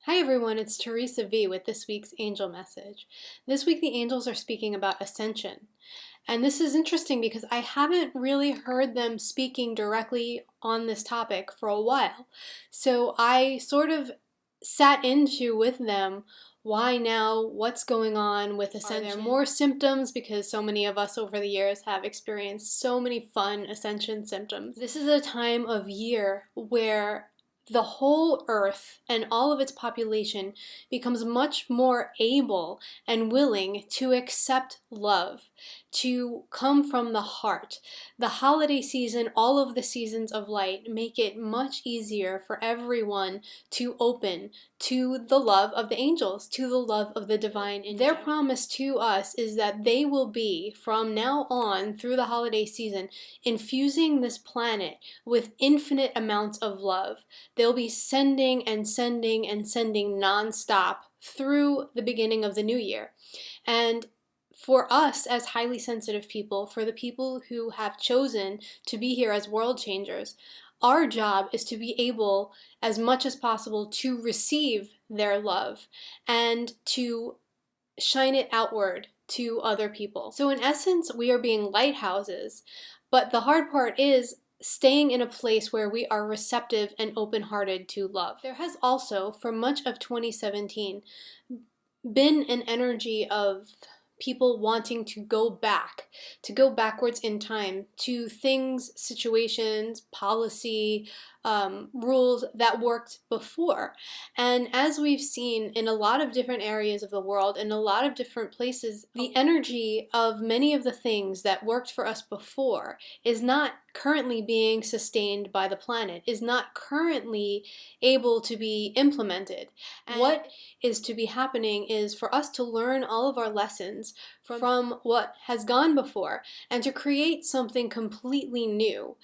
Hi everyone, it's Theresa V with this week's angel message. This week the angels are speaking about ascension. And this is interesting because I haven't really heard them speaking directly on this topic for a while. So I sort of sat into with them why now, what's going on with ascension. Are there more symptoms? Because so many of us over the years have experienced so many fun ascension symptoms. This is a time of year where the whole earth and all of its population becomes much more able and willing to accept love, to come from the heart. The holiday season, all of the seasons of light, make it much easier for everyone to open to the love of the angels, to the love of the divine. Their promise to us is that they will be, from now on through the holiday season, infusing this planet with infinite amounts of love. They'll be sending and sending and sending nonstop through the beginning of the new year. And for us as highly sensitive people, for the people who have chosen to be here as world changers, our job is to be able, as much as possible, to receive their love and to shine it outward to other people. So in essence, we are being lighthouses, but the hard part is staying in a place where we are receptive and open-hearted to love. There has also, for much of 2017, been an energy of people wanting to go backwards in time to things, situations, policy, rules that worked before. And as we've seen in a lot of different areas of the world, in a lot of different places, the energy of many of the things that worked for us before is not currently being sustained by the planet, is not currently able to be implemented. And what is to be happening is for us to learn all of our lessons from what has gone before and to create something completely new.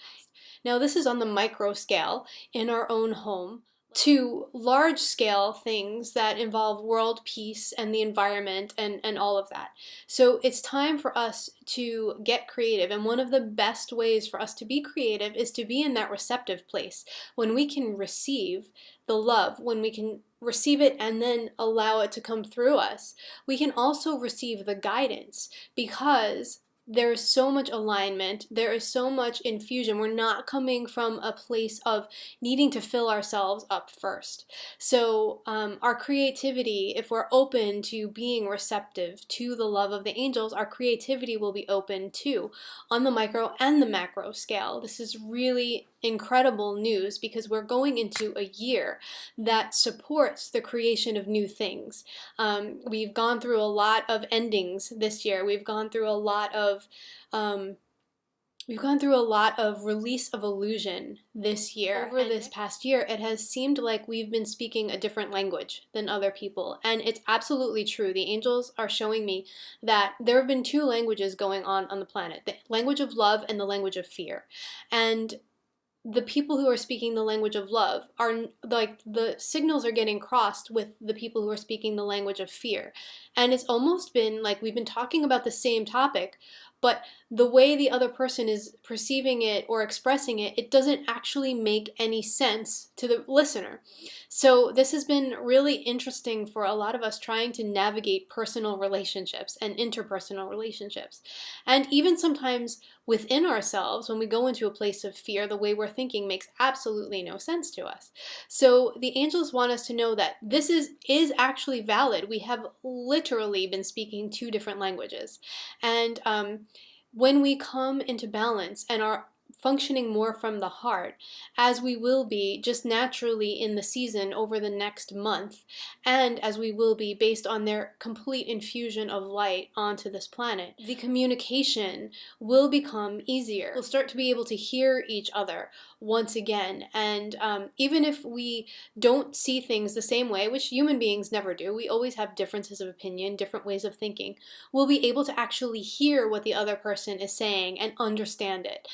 Now this is on the micro scale in our own home, to large scale things that involve world peace and the environment and all of that. So it's time for us to get creative, and one of the best ways for us to be creative is to be in that receptive place when we can receive the love, when we can receive it and then allow it to come through us. We can also receive the guidance because there is so much alignment, there is so much infusion. We're not coming from a place of needing to fill ourselves up first. So our creativity, if we're open to being receptive to the love of the angels, our creativity will be open too, on the micro and the macro scale. This is really incredible news because we're going into a year that supports the creation of new things. We've gone through a lot of endings this year. We've gone through a lot of release of illusion this year. Over this past year, it has seemed like we've been speaking a different language than other people, and it's absolutely true. The angels are showing me that there have been two languages going on the planet, the language of love and the language of fear. And the people who are speaking the language of love are like, the signals are getting crossed with the people who are speaking the language of fear. And it's almost been like we've been talking about the same topic, but the way the other person is perceiving it or expressing it, it doesn't actually make any sense to the listener. So this has been really interesting for a lot of us trying to navigate personal relationships and interpersonal relationships. And even sometimes within ourselves, when we go into a place of fear, the way we're thinking makes absolutely no sense to us. So the angels want us to know that this is actually valid. We have literally been speaking two different languages. And when we come into balance and are functioning more from the heart, as we will be just naturally in the season over the next month, and as we will be based on their complete infusion of light onto this planet, the communication will become easier. We'll start to be able to hear each other once again, and even if we don't see things the same way, which human beings never do, we always have differences of opinion, different ways of thinking, we'll be able to actually hear what the other person is saying and understand it.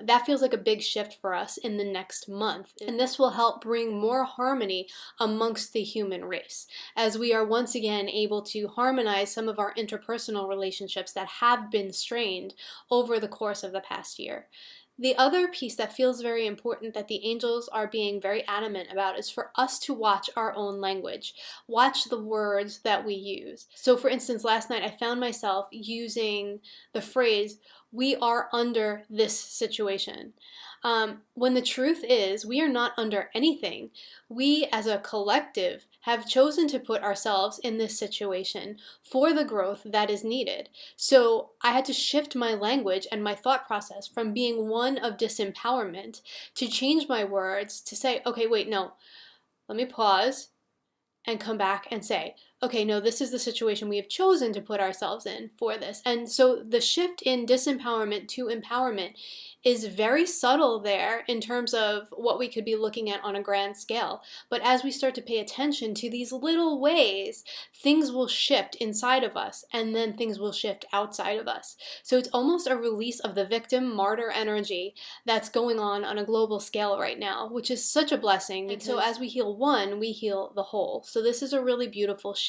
That feels like a big shift for us in the next month, and this will help bring more harmony amongst the human race, as we are once again able to harmonize some of our interpersonal relationships that have been strained over the course of the past year. The other piece that feels very important that the angels are being very adamant about is for us to watch our own language, watch the words that we use. So for instance, last night I found myself using the phrase, "We are under this situation." When the truth is, we are not under anything. We as a collective have chosen to put ourselves in this situation for the growth that is needed. So I had to shift my language and my thought process from being one of disempowerment to change my words to say, okay, wait, no, let me pause and come back and say, okay, no, this is the situation we have chosen to put ourselves in for this. And so the shift in disempowerment to empowerment is very subtle there in terms of what we could be looking at on a grand scale. But as we start to pay attention to these little ways, things will shift inside of us and then things will shift outside of us. So it's almost a release of the victim martyr energy that's going on a global scale right now, which is such a blessing. And so as we heal one, we heal the whole. So this is a really beautiful shift.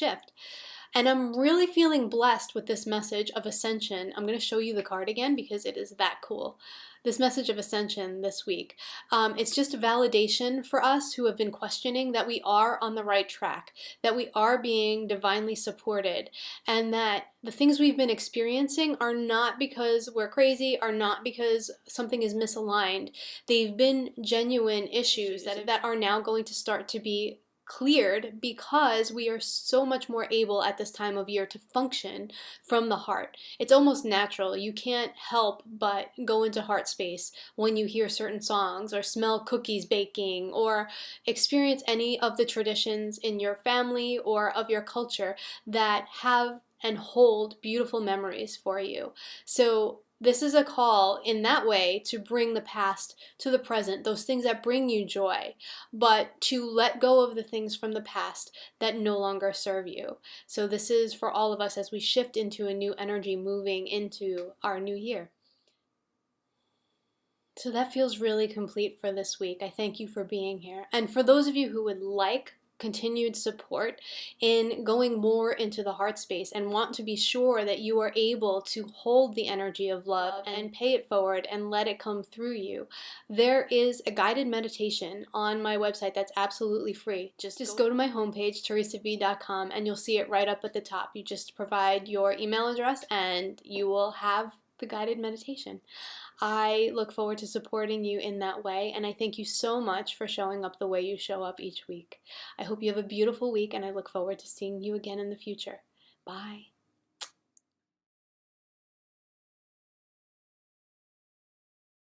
And I'm really feeling blessed with this message of ascension. I'm going to show you the card again because it is that cool. This message of ascension this week. It's just a validation for us who have been questioning that we are on the right track, that we are being divinely supported, and that the things we've been experiencing are not because we're crazy, are not because something is misaligned. They've been genuine issues that are now going to start to be cleared because we are so much more able at this time of year to function from the heart. It's almost natural. You can't help but go into heart space when you hear certain songs or smell cookies baking or experience any of the traditions in your family or of your culture that have and hold beautiful memories for you. So this is a call in that way to bring the past to the present, those things that bring you joy, but to let go of the things from the past that no longer serve you. So this is for all of us as we shift into a new energy moving into our new year. So that feels really complete for this week. I thank you for being here. And for those of you who would like continued support in going more into the heart space and want to be sure that you are able to hold the energy of love and pay it forward and let it come through you, there is a guided meditation on my website that's absolutely free. Just go to my homepage, theresav.com, and you'll see it right up at the top. You just provide your email address and you will have the guided meditation. I look forward to supporting you in that way, and I thank you so much for showing up the way you show up each week. I hope you have a beautiful week, and I look forward to seeing you again in the future. Bye.